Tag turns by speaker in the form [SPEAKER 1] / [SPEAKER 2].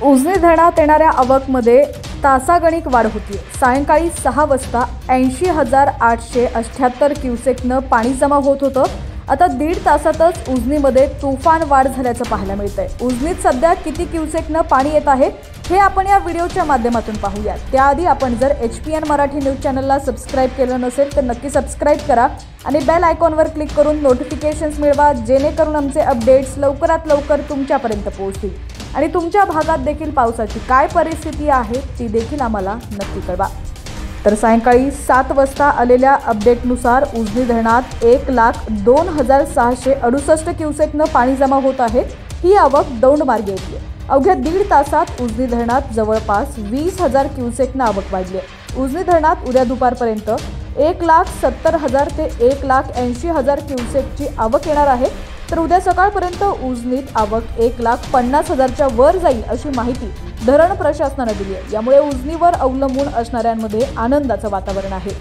[SPEAKER 1] उजनी धरणात येणाऱ्या आवकमध्ये तासागणिक वाढ होती। सायंकाळी 6 वाजता 80,878 क्युसेकनं पाणी जमा होत होतं। आता 1.5 तासातच उजनीमध्ये तुफान वाढ झाल्याचं पाहायला मिळतंय। उजनीत सध्या किती क्युसेकनं पाणी येत आहे हे आपण या व्हिडिओच्या माध्यमातून पाहूया। त्याआधी आपण जर HPN मराठी न्यूज चॅनलला सबस्क्राइब केलं नसेल तर नक्की सबस्क्राइब करा आणि बेल आयकॉनवर क्लिक करून नोटिफिकेशन्स मिळवा, जेणेकरून आमचे अपडेट्स लवकरात लवकर तुमच्यापर्यंत पोहोचतील आणि तुमच्या भागात देखील पावसाची काय परिस्थिती आहे ती देखील आम्हाला नक्की कळवा। तर सायंकाळी 7 वाजता आलेल्या अपडेटनुसार उजनी धरणात 1,02,668 क्युसेकनं पाणी जमा होत आहे। ही आवक दौंडमार्गे येते। अवघ्या 1.5 तासात उजनी धरणात जवळपास 20,000 क्युसेकनं आवक वाढली आहे। उजनी धरणात उद्या दुपारपर्यंत 1,70,000 ते 1,80,000 क्युसेकची आवक येणार आहे। तर उद्या सकाळपर्यंत उजनीत आवक 1,50,000च्या वर जाईल अशी माहिती धरण प्रशासनाने दिली आहे। यामुळे उजनीवर अवलंबून असणाऱ्यांमध्ये आनंदाचं वातावरण आहे।